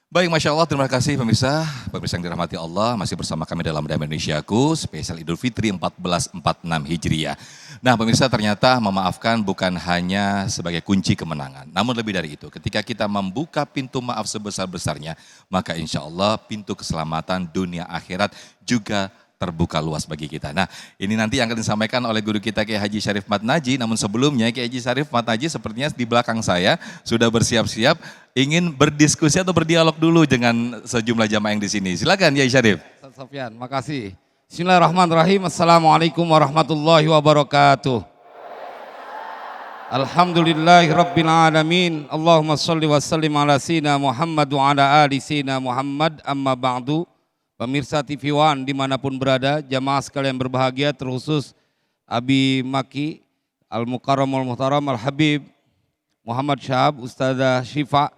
Baik, Masya Allah, terima kasih pemirsa yang dirahmati Allah, masih bersama kami dalam Damai Indonesiaku, spesial Idul Fitri 1446 Hijriah. Nah pemirsa, ternyata memaafkan bukan hanya sebagai kunci kemenangan, namun lebih dari itu, ketika kita membuka pintu maaf sebesar-besarnya, maka insya Allah pintu keselamatan dunia akhirat juga terbuka luas bagi kita. Nah, ini nanti yang akan disampaikan oleh guru kita Kiai Haji Syarif Madnaji. Namun sebelumnya Kiai Haji Syarif Madnaji sepertinya di belakang saya sudah bersiap-siap ingin berdiskusi atau berdialog dulu dengan sejumlah jamaah yang di sini. Silakan Kiai Syarif. Ustaz Sofyan, makasih. Bismillahirrahmanirrahim. Assalamualaikum warahmatullahi wabarakatuh. Alhamdulillahirabbil alamin. Allahumma shalli wa sallim ala sayyidina Muhammad wa ala ali sayyidina Muhammad. Amma ba'du. Pemirsa TV One dimanapun berada, jamaah sekalian berbahagia, terkhusus Abi Maki, Al-Mukarramul Muhtaram, Al-Habib, Muhammad Syahab, Ustazah Syifa,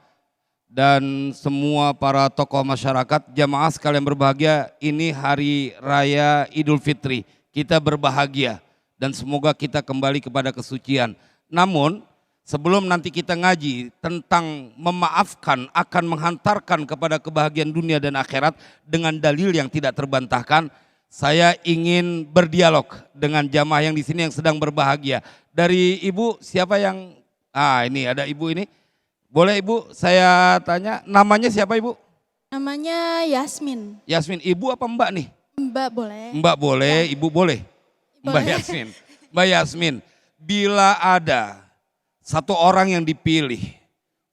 dan semua para tokoh masyarakat, jamaah sekalian berbahagia, ini hari raya Idul Fitri, kita berbahagia dan semoga kita kembali kepada kesucian. Namun, sebelum nanti kita ngaji tentang memaafkan akan menghantarkan kepada kebahagiaan dunia dan akhirat dengan dalil yang tidak terbantahkan, saya ingin berdialog dengan jamaah yang di sini yang sedang berbahagia. Dari Ibu, siapa yang, ini ada Ibu ini. Boleh Ibu, saya tanya, namanya siapa Ibu? Namanya Yasmin. Yasmin, Ibu apa Mbak nih? Mbak boleh? Mbak boleh, ya. Ibu boleh? Mbak Boleh. Yasmin. Mbak Yasmin, bila ada satu orang yang dipilih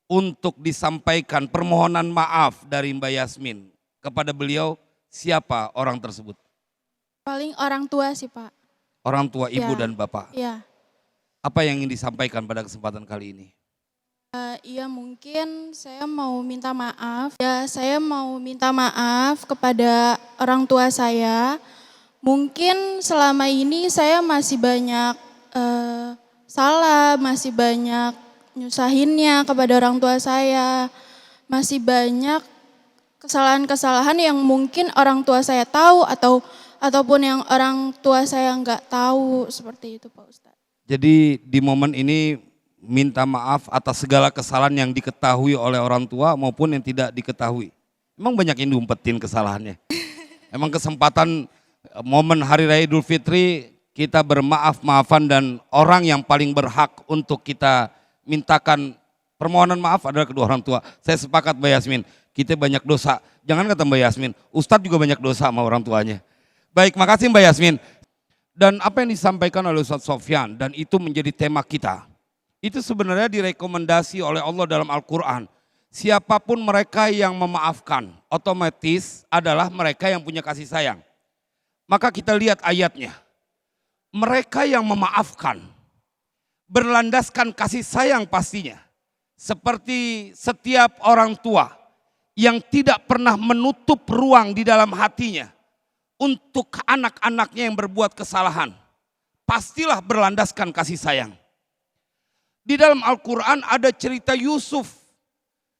untuk disampaikan permohonan maaf dari Mbak Yasmin kepada beliau, siapa orang tersebut? Paling orang tua sih Pak. Orang tua Ibu Ya. dan Bapak. Iya. Apa yang ingin disampaikan pada kesempatan kali ini? Iya mungkin saya mau minta maaf. Ya saya mau minta maaf kepada orang tua saya. Mungkin selama ini saya masih banyak salah, masih banyak nyusahinnya kepada orang tua saya. Masih banyak kesalahan-kesalahan yang mungkin orang tua saya tahu ataupun yang orang tua saya nggak tahu, seperti itu Pak Ustadz. Jadi di momen ini minta maaf atas segala kesalahan yang diketahui oleh orang tua maupun yang tidak diketahui. Emang banyak yang diumpetin kesalahannya. Emang kesempatan momen Hari Raya Idul Fitri kita bermaaf-maafan, dan orang yang paling berhak untuk kita mintakan permohonan maaf adalah kedua orang tua. Saya sepakat Mbak Yasmin, kita banyak dosa. Jangan kata Mbak Yasmin, Ustadz juga banyak dosa sama orang tuanya. Baik, makasih Mbak Yasmin. Dan apa yang disampaikan oleh Ustadz Sofyan, dan itu menjadi tema kita. Itu sebenarnya direkomendasi oleh Allah dalam Al-Quran. Siapapun mereka yang memaafkan, otomatis adalah mereka yang punya kasih sayang. Maka kita lihat ayatnya. Mereka yang memaafkan, berlandaskan kasih sayang pastinya. Seperti setiap orang tua yang tidak pernah menutup ruang di dalam hatinya untuk anak-anaknya yang berbuat kesalahan. Pastilah berlandaskan kasih sayang. Di dalam Al-Quran ada cerita Yusuf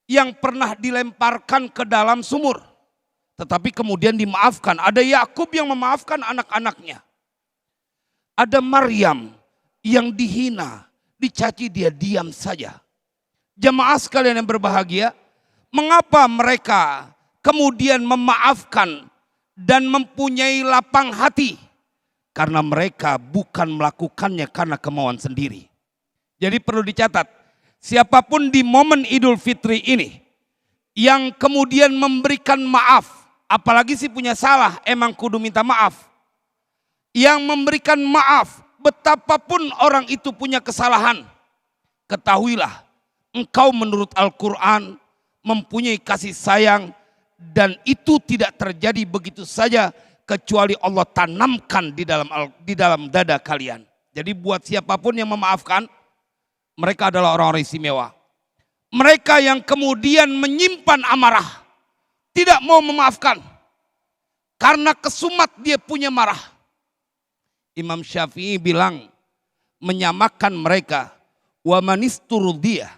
yang pernah dilemparkan ke dalam sumur. Tetapi kemudian dimaafkan. Ada Yakub yang memaafkan anak-anaknya. Ada Maryam yang dihina, dicaci, dia diam saja. Jemaah sekalian yang berbahagia, mengapa mereka kemudian memaafkan dan mempunyai lapang hati? Karena mereka bukan melakukannya karena kemauan sendiri. Jadi perlu dicatat, siapapun di momen Idul Fitri ini yang kemudian memberikan maaf, apalagi sih punya salah, emang kudu minta maaf. Yang memberikan maaf, betapapun orang itu punya kesalahan, ketahuilah engkau menurut Al-Quran mempunyai kasih sayang, dan itu tidak terjadi begitu saja kecuali Allah tanamkan di dalam dada kalian. Jadi buat siapapun yang memaafkan, mereka adalah orang-orang istimewa. Mereka yang kemudian menyimpan amarah, tidak mau memaafkan karena kesumat dia punya marah. Imam Syafi'i bilang, menyamakan mereka, wa manisturudiyah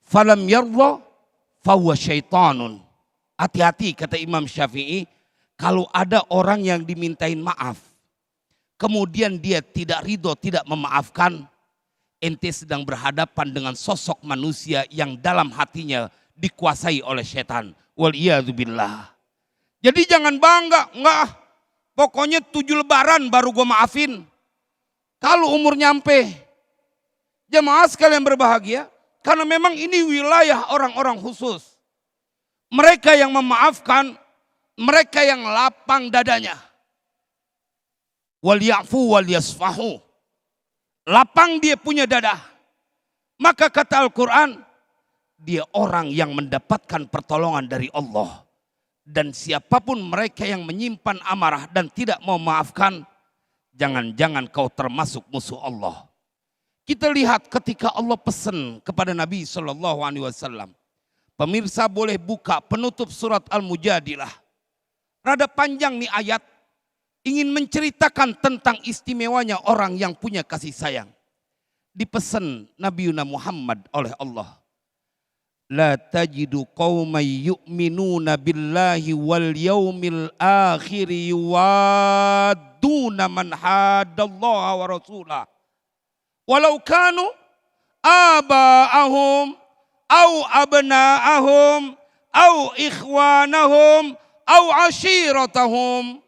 falam yardha fahuwa syaitanun. Hati-hati kata Imam Syafi'i, kalau ada orang yang dimintain maaf, kemudian dia tidak ridho, tidak memaafkan, ente sedang berhadapan dengan sosok manusia yang dalam hatinya dikuasai oleh setan. Waliyadzubillah. Jadi jangan bangga, enggak. Pokoknya 7 lebaran baru gue maafin. Kalau umur nyampe. Jemaah sekalian berbahagia. Karena memang ini wilayah orang-orang khusus. Mereka yang memaafkan, mereka yang lapang dadanya. Walyafu walyasfahu. Lapang dia punya dada. Maka kata Al-Quran, dia orang yang mendapatkan pertolongan dari Allah. Dan siapapun mereka yang menyimpan amarah dan tidak mau memaafkan, jangan-jangan kau termasuk musuh Allah. Kita lihat ketika Allah pesan kepada Nabi SAW. Pemirsa boleh buka penutup surat Al-Mujadilah. Rada panjang nih ayat. Ingin menceritakan tentang istimewanya orang yang punya kasih sayang. Dipesan Nabi Muhammad oleh Allah. La tajidu qauman yu'minuna billahi wal yaumil akhiri yuwadduna man hadallaha wa rasulah. Walau kanu aba'ahum au abna'ahum au ikhwanahum au ashiratahum.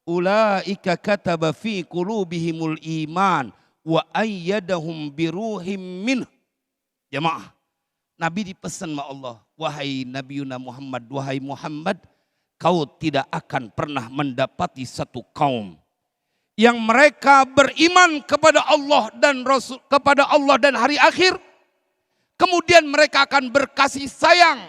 Ulaika kataba fi qulubihimul iman wa ayyadahum biruhim minhu. Jemaah. Nabi dipesan sama Allah, wahai Nabi Muhammad, wahai Muhammad, kau tidak akan pernah mendapati satu kaum yang mereka beriman kepada Allah dan Rasul, kepada Allah dan hari akhir, kemudian mereka akan berkasih sayang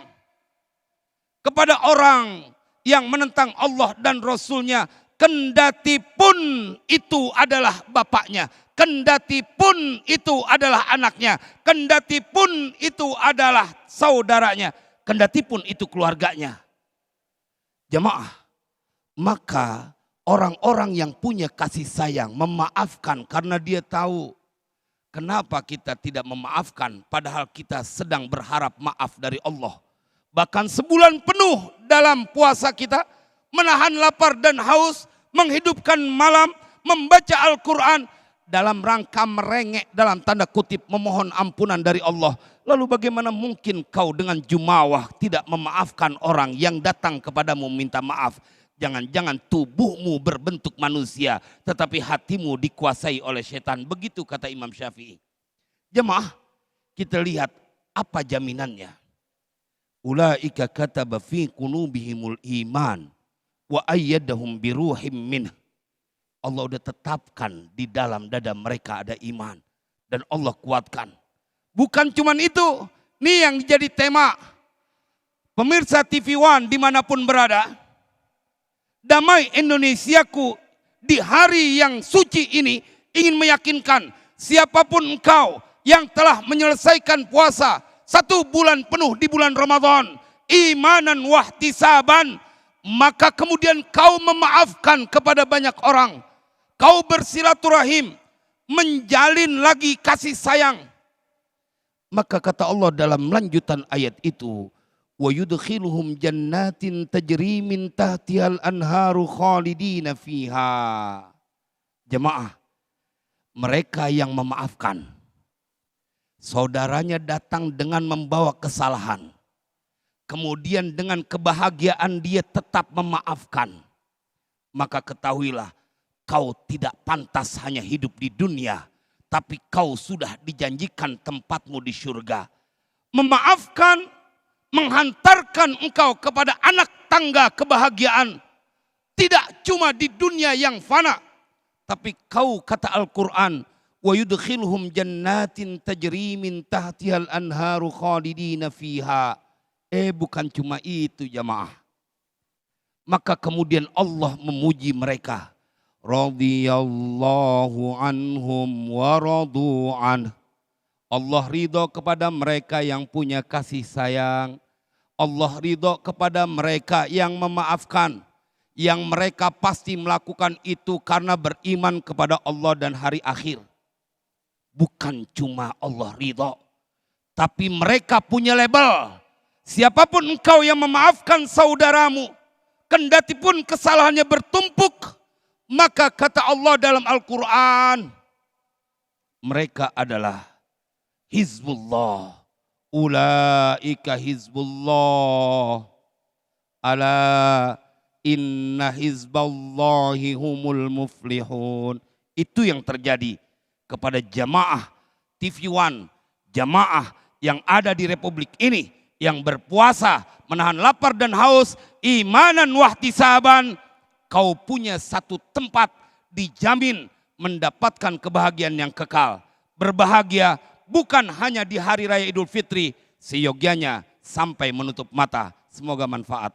kepada orang yang menentang Allah dan Rasulnya, kendati pun itu adalah bapaknya. Kendati pun itu adalah anaknya, kendati pun itu adalah saudaranya, kendati pun itu keluarganya. Jemaah, maka orang-orang yang punya kasih sayang memaafkan karena dia tahu kenapa kita tidak memaafkan padahal kita sedang berharap maaf dari Allah. Bahkan sebulan penuh dalam puasa kita menahan lapar dan haus, menghidupkan malam, membaca Al-Quran, dalam rangka merengek dalam tanda kutip memohon ampunan dari Allah. Lalu bagaimana mungkin kau dengan jumawah tidak memaafkan orang yang datang kepadamu minta maaf? Jangan-jangan tubuhmu berbentuk manusia tetapi hatimu dikuasai oleh setan. Begitu kata Imam Syafi'i. Jemaah, kita lihat apa jaminannya. Ulaika kataba fi qulubihimul iman wa ayyadahum biruhim minhu. Allah udah tetapkan di dalam dada mereka ada iman. Dan Allah kuatkan. Bukan cuman itu. Nih yang jadi tema. Pemirsa TV One dimanapun berada. Damai Indonesiaku di hari yang suci ini. Ingin meyakinkan. Siapapun engkau yang telah menyelesaikan puasa 1 bulan penuh di bulan Ramadan. Imanan wahtisaban. Maka kemudian kau memaafkan kepada banyak orang. Kau bersilaturahim, menjalin lagi kasih sayang. Maka kata Allah dalam lanjutan ayat itu, wa yudkhiluhum jannatin tajri min tahtihal anharu khalidina fiha. Jemaah, mereka yang memaafkan. Saudaranya datang dengan membawa kesalahan. Kemudian dengan kebahagiaan dia tetap memaafkan. Maka ketahuilah, kau tidak pantas hanya hidup di dunia, tapi kau sudah dijanjikan tempatmu di surga. Memaafkan, menghantarkan engkau kepada anak tangga kebahagiaan. Tidak cuma di dunia yang fana, tapi kau kata Al-Quran, wa yudkhiluhum jannatin tajri min tahtihal anharu khalidina fiha. Bukan cuma itu jamaah. Maka kemudian Allah memuji mereka. Radhiyallahu anhum wa radu an. Allah ridho kepada mereka yang punya kasih sayang. Allah ridho kepada mereka yang memaafkan. Yang mereka pasti melakukan itu karena beriman kepada Allah dan hari akhir. Bukan cuma Allah ridho, tapi mereka punya label. Siapapun engkau yang memaafkan saudaramu, kendati pun kesalahannya bertumpuk, maka kata Allah dalam Al-Quran, mereka adalah Hizbullah ulaika hizbullah, ala inna hizballahi humul muflihun. Itu yang terjadi kepada jamaah TV One, jamaah yang ada di Republik ini, yang berpuasa, menahan lapar dan haus, imanan wahtisaban. Kau punya satu tempat dijamin mendapatkan kebahagiaan yang kekal. Berbahagia bukan hanya di hari raya Idul Fitri, seyogyanya sampai menutup mata. Semoga manfaat.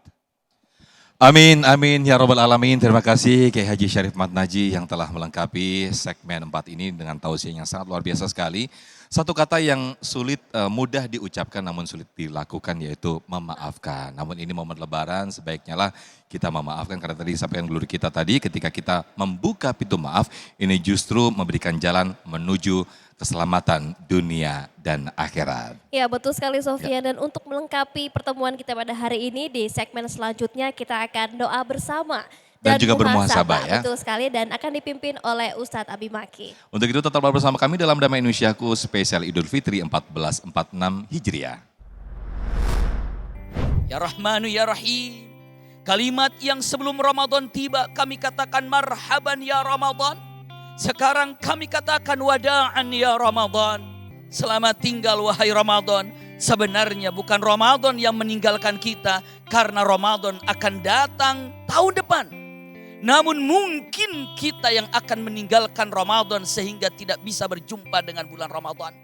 Amin, amin ya robbal alamin. Terima kasih Kiai Haji Syarif Ahmad Naji yang telah melengkapi segmen 4 ini dengan tausiah yang sangat luar biasa sekali. Satu kata yang sulit, mudah diucapkan namun sulit dilakukan, yaitu memaafkan. Namun ini momen lebaran, sebaiknya lah kita memaafkan, karena tadi disampaikan guru kita tadi, ketika kita membuka pintu maaf, ini justru memberikan jalan menuju keselamatan dunia dan akhirat. Ya betul sekali Sofyan, dan untuk melengkapi pertemuan kita pada hari ini, di segmen selanjutnya kita akan doa bersama. Dan juga bermuhasabah ya. Betul sekali, dan akan dipimpin oleh Ustadz Abi Maki. Untuk itu tetaplah bersama kami dalam Damai Indonesiaku spesial Idul Fitri 1446 Hijriah. Ya Rahmanu ya Rahim. Kalimat yang sebelum Ramadan tiba kami katakan marhaban ya Ramadan. Sekarang kami katakan wada'an ya Ramadan. Selamat tinggal wahai Ramadan. Sebenarnya bukan Ramadan yang meninggalkan kita, karena Ramadan akan datang tahun depan. Namun mungkin kita yang akan meninggalkan Ramadan sehingga tidak bisa berjumpa dengan bulan Ramadan.